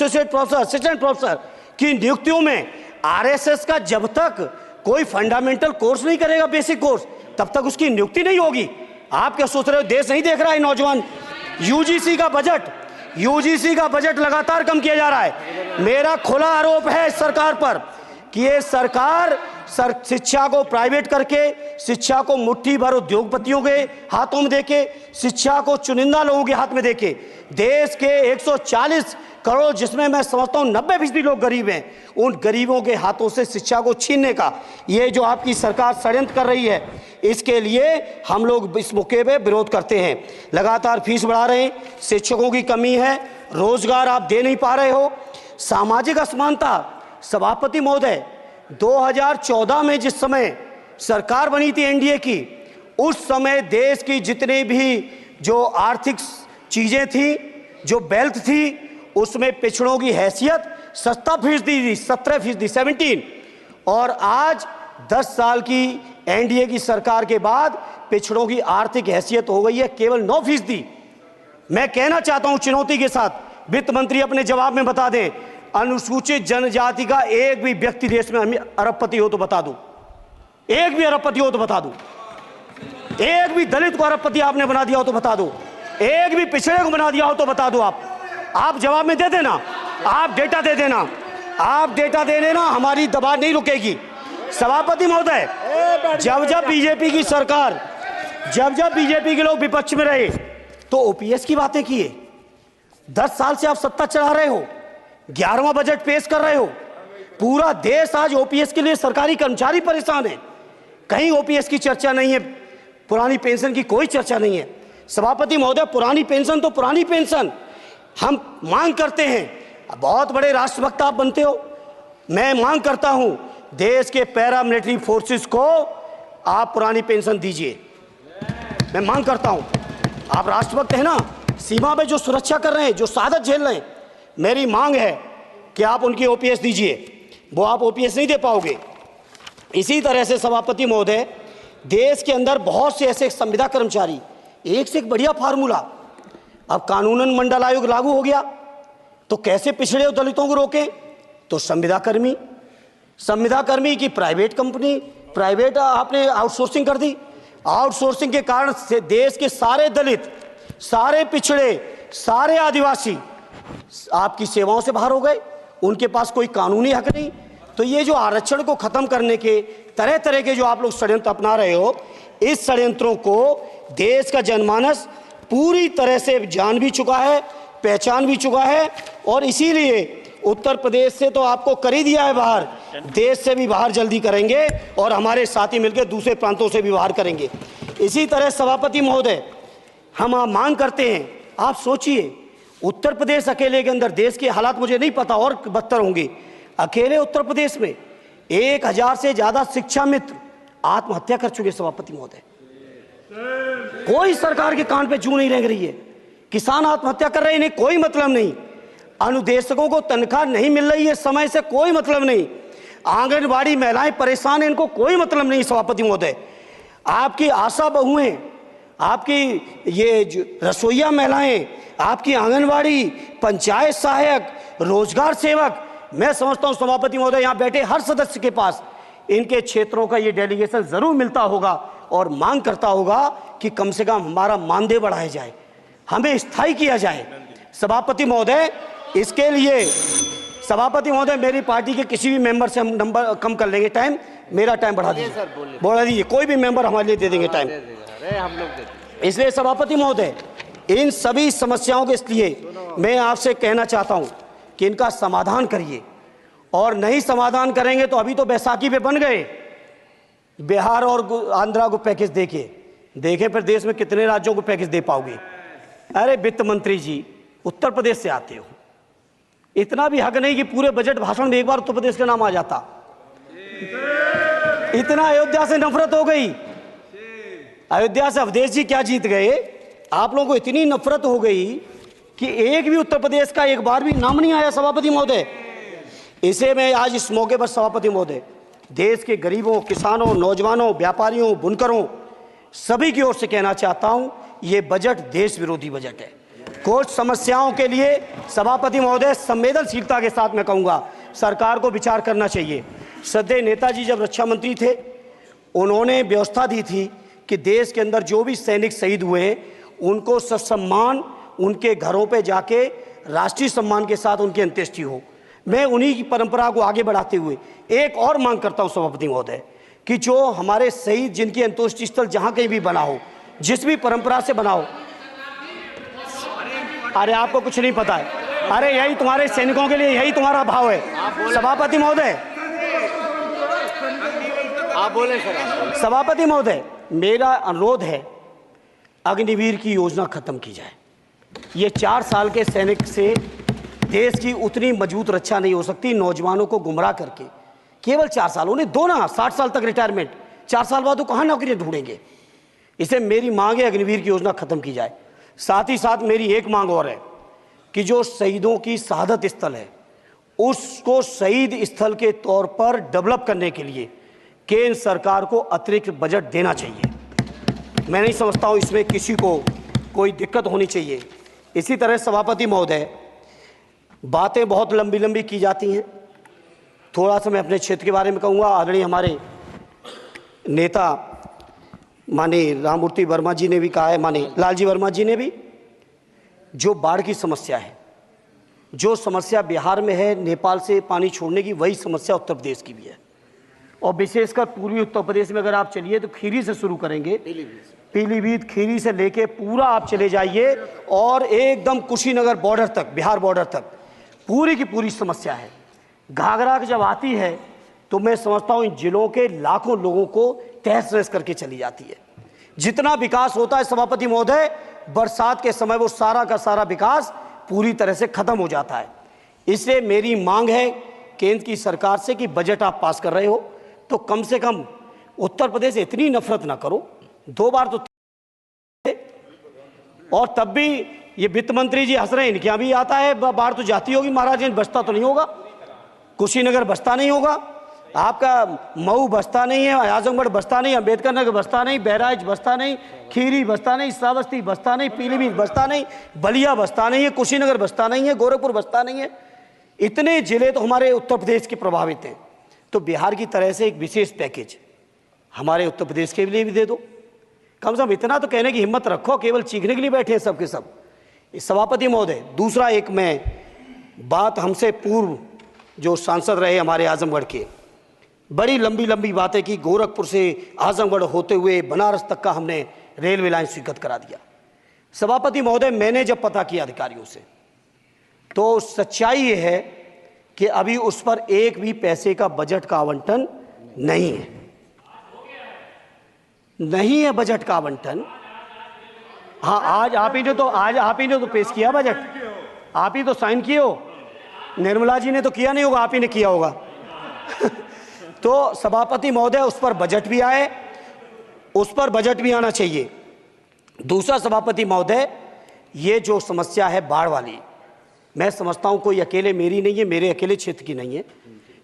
Associate professor, assistant professor की नियुक्तियों में आरएसएस का जब तक कोई फंडामेंटल कोर्स नहीं करेगा, बेसिक कोर्स, तब तक उसकी नियुक्ति नहीं होगी। आप क्या सोच रहे हो, देश नहीं देख रहा है नौजवान? यूजीसी का बजट लगातार कम किया जा रहा है। मेरा खुला आरोप है इस सरकार पर कि ये सरकार शिक्षा को प्राइवेट करके, शिक्षा को मुट्ठी भर उद्योगपतियों के हाथों में देके, शिक्षा को चुनिंदा लोगों के हाथ में देके, देश के 140 करोड़, जिसमें मैं समझता हूं 90% लोग गरीब हैं, उन गरीबों के हाथों से शिक्षा को छीनने का ये जो आपकी सरकार षड्यंत्र कर रही है, इसके लिए हम लोग इस मौके पे विरोध करते हैं। लगातार फीस बढ़ा रहे हैं, शिक्षकों की कमी है, रोजगार आप दे नहीं पा रहे हो, सामाजिक असमानता। सभापति महोदय, 2014 में जिस समय सरकार बनी थी एनडीए की, उस समय देश की जितनी भी जो आर्थिक चीजें थी, जो वेल्थ थी, उसमें पिछड़ों की हैसियत 17% थी, 17%, और आज 10 साल की एनडीए की सरकार के बाद पिछड़ों की आर्थिक हैसियत हो गई है केवल 9%। मैं कहना चाहता हूं चुनौती के साथ, वित्त मंत्री अपने जवाब में बता दें, अनुसूचित जनजाति का एक भी व्यक्ति देश में अरबपति हो तो बता दो, एक भी अरबपति हो तो बता दो, एक भी दलित को अरबपति आपने बना दिया हो तो बता दो, एक भी पिछड़े को बना दिया हो तो बता दो। आप जवाब में दे देना, आप डेटा दे देना, आप डेटा दे देना, हमारी दबाव नहीं रुकेगी। सभापति महोदय, जब बीजेपी की सरकार, जब बीजेपी के लोग विपक्ष में रहे तो ओपीएस की बातें किए। 10 साल से आप सत्ता चला रहे हो, 11वां बजट पेश कर रहे हो, पूरा देश आज ओपीएस के लिए सरकारी कर्मचारी परेशान है, कहीं ओपीएस की चर्चा नहीं है, पुरानी पेंशन की कोई चर्चा नहीं है। सभापति महोदय, पुरानी पेंशन तो पुरानी पेंशन, हम मांग करते हैं, बहुत बड़े राष्ट्रभक्त आप बनते हो, मैं मांग करता हूं देश के पैरामिलिट्री फोर्सेस को आप पुरानी पेंशन दीजिए। मैं मांग करता हूं, आप राष्ट्रभक्त हैं ना, सीमा में जो सुरक्षा कर रहे हैं, जो शहादत झेल रहे हैं, मेरी मांग है कि आप उनकी ओपीएस दीजिए। वो आप ओपीएस नहीं दे पाओगे। इसी तरह से सभापति महोदय, देश के अंदर बहुत से ऐसे संविदा कर्मचारी, एक से एक बढ़िया फार्मूला, अब कानूनन मंडल आयोग लागू हो गया तो कैसे पिछड़े और दलितों को रोकें? तो संविदा कर्मी की प्राइवेट कंपनी, प्राइवेट आपने आउटसोर्सिंग कर दी। आउटसोर्सिंग के कारण से देश के सारे दलित, सारे पिछड़े, सारे आदिवासी आपकी सेवाओं से बाहर हो गए, उनके पास कोई कानूनी हक नहीं। तो ये जो आरक्षण को खत्म करने के तरह तरह के जो आप लोग षड्यंत्र अपना रहे हो, इस षड्यंत्रों को देश का जनमानस पूरी तरह से जान भी चुका है, पहचान भी चुका है, और इसीलिए उत्तर प्रदेश से तो आपको कर ही दिया है बाहर, देश से भी बाहर जल्दी करेंगे और हमारे साथी मिलकर दूसरे प्रांतों से भी बाहर करेंगे। इसी तरह सभापति महोदय, हम मांग करते हैं, आप सोचिए उत्तर प्रदेश अकेले के अंदर, देश के हालात मुझे नहीं पता और बदतर होंगे, अकेले उत्तर प्रदेश में 1000 से ज्यादा शिक्षा मित्र आत्महत्या कर चुके। सभापति महोदय, कोई सरकार के कान पे जू नहीं रह रही है, किसान आत्महत्या कर रहे हैं, इन्हें कोई मतलब नहीं, अनुदेशकों को तनख्वाह नहीं मिल रही है समय से, कोई मतलब नहीं, आंगनबाड़ी महिलाएं परेशान हैं, इनको कोई मतलब नहीं। सभापति महोदय, आपकी आशा बहुएं, आपकी ये रसोईया महिलाएं, आपकी आंगनबाड़ी, पंचायत सहायक, रोजगार सेवक, मैं समझता हूं सभापति महोदय, यहाँ बैठे हर सदस्य के पास इनके क्षेत्रों का ये डेलीगेशन जरूर मिलता होगा और मांग करता होगा कि कम से कम हमारा मानदेय बढ़ाया जाए, हमें स्थायी किया जाए। सभापति महोदय, इसके लिए सभापति महोदय, मेरी पार्टी के किसी भी मेंबर से हम नंबर कम कर लेंगे, टाइम, मेरा टाइम बढ़ा दीजिए, बढ़ा दीजिए, कोई भी मेंबर हमारे लिए दे देंगे टाइम, हम लोग। इसलिए सभापति महोदय, इन सभी समस्याओं के लिए मैं आपसे कहना चाहता हूं कि इनका समाधान करिए, और नहीं समाधान करेंगे तो अभी तो बैसाखी पे बन गए, बिहार और आंध्रा को पैकेज देखे फिर देश में कितने राज्यों को पैकेज दे पाओगे? अरे वित्त मंत्री जी, उत्तर प्रदेश से आते हो, इतना भी हक नहीं कि पूरे बजट भाषण में एक बार उत्तर प्रदेश का नाम आ जाता। इतना अयोध्या से नफरत हो गई, अयोध्या से अवधेश जी क्या जीत गए, आप लोगों को इतनी नफरत हो गई कि एक भी उत्तर प्रदेश का एक बार भी नाम नहीं आया। सभापति महोदय, इसे मैं आज इस मौके पर सभापति महोदय, देश के गरीबों, किसानों, नौजवानों, व्यापारियों, बुनकरों, सभी की ओर से कहना चाहता हूं, ये बजट देश विरोधी बजट है। कुछ समस्याओं के लिए सभापति महोदय संवेदनशीलता के साथ मैं कहूँगा सरकार को विचार करना चाहिए। श्रद्धेय नेताजी जब रक्षा मंत्री थे, उन्होंने व्यवस्था दी थी कि देश के अंदर जो भी सैनिक शहीद हुए हैं उनको ससम्मान उनके घरों पे जाके राष्ट्रीय सम्मान के साथ उनकी अंत्येष्टि हो। मैं उन्हीं की परंपरा को आगे बढ़ाते हुए एक और मांग करता हूं सभापति महोदय कि जो हमारे शहीद जिनकी अंत्येष्टि स्थल जहां कहीं भी बना हो, जिस भी परंपरा से बना हो, अरे आपको कुछ नहीं पता है, अरे यही तुम्हारे सैनिकों के लिए यही तुम्हारा भाव है। सभापति महोदय, आप बोले सर। सभापति महोदय, मेरा अनुरोध है अग्निवीर की योजना खत्म की जाए। ये 4 साल के सैनिक से देश की उतनी मजबूत रक्षा नहीं हो सकती। नौजवानों को गुमराह करके केवल 4 साल, उन्हें दो ना 60 साल तक रिटायरमेंट, 4 साल बाद वो कहाँ नौकरी ढूंढेंगे। इसे मेरी मांग है अग्निवीर की योजना खत्म की जाए। साथ ही साथ मेरी एक मांग और है कि जो शहीदों की शहादत स्थल है उसको शहीद स्थल के तौर पर डेवलप करने के लिए केंद्र सरकार को अतिरिक्त बजट देना चाहिए। मैं नहीं समझता हूँ इसमें किसी को कोई दिक्कत होनी चाहिए। इसी तरह सभापति महोदय, बातें बहुत लंबी लंबी की जाती हैं, थोड़ा सा मैं अपने क्षेत्र के बारे में कहूँगा। आदरणीय हमारे नेता माननीय राममूर्ति वर्मा जी ने भी कहा है, माननीय लालजी वर्मा जी ने भी, जो बाढ़ की समस्या है, जो समस्या बिहार में है नेपाल से पानी छोड़ने की, वही समस्या उत्तर प्रदेश की भी है। और विशेषकर पूर्वी उत्तर प्रदेश में अगर आप चलिए तो खीरी से शुरू करेंगे, पीलीभीत खीरी से लेके पूरा आप चले जाइए और एकदम कुशीनगर बॉर्डर तक, बिहार बॉर्डर तक पूरी की पूरी समस्या है। घाघरा जब आती है तो मैं समझता हूँ इन जिलों के लाखों लोगों को तहस नहस करके चली जाती है। जितना विकास होता है सभापति महोदय, बरसात के समय वो सारा का सारा विकास पूरी तरह से खत्म हो जाता है। इसलिए मेरी मांग है केंद्र की सरकार से कि बजट आप पास कर रहे हो तो कम से कम उत्तर प्रदेश से इतनी नफरत ना करो। 2 बार तो, और तब भी ये वित्त मंत्री जी हंस रहे हैं, इनके यहाँ भी आता है, बाढ़ तो जाती होगी महाराज, बसता तो नहीं होगा, कुशीनगर बसता नहीं होगा, आपका मऊ बसता नहीं है, आजमगढ़ बसता नहीं, अम्बेडकर नगर बसता नहीं, बहराइच बसता नहीं, खीरी बसता नहीं, श्रावस्ती बसता नहीं, पीलीभीत बसता नहीं, बलिया बसता नहीं है, कुशीनगर बसता नहीं है, गोरखपुर बसता नहीं है। इतने जिले तो हमारे उत्तर प्रदेश के प्रभावित हैं। तो बिहार की तरह से एक विशेष पैकेज हमारे उत्तर प्रदेश के लिए भी दे दो। कम से कम इतना तो कहने की हिम्मत रखो, केवल चीखने के लिए बैठे हैं सब के सब। सभापति महोदय, दूसरा एक मैं बात, हमसे पूर्व जो सांसद रहे हमारे आजमगढ़ के, बड़ी लंबी लंबी बातें की, गोरखपुर से आजमगढ़ होते हुए बनारस तक का हमने रेलवे लाइन स्वीकृत करा दिया। सभापति महोदय, मैंने जब पता किया अधिकारियों से तो सच्चाई ये है कि अभी उस पर एक भी पैसे का बजट का आवंटन नहीं है, नहीं है बजट का आवंटन। हाँ, आज आप ही ने तो पेश किया बजट, आप ही तो साइन किए हो, निर्मला जी ने तो किया नहीं होगा, आप ही ने किया होगा। तो सभापति महोदय, उस पर बजट भी आए, उस पर बजट भी आना चाहिए। दूसरा सभापति महोदय, ये जो समस्या है बाढ़ वाली, मैं समझता हूं कोई अकेले मेरी नहीं है, मेरे अकेले क्षेत्र की नहीं है।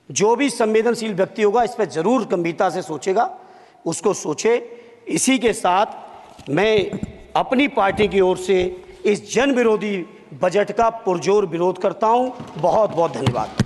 जो भी संवेदनशील व्यक्ति होगा इस पर जरूर गंभीरता से सोचेगा, उसको सोचे। इसी के साथ मैं अपनी पार्टी की ओर से इस जन विरोधी बजट का पुरजोर विरोध करता हूं। बहुत बहुत धन्यवाद।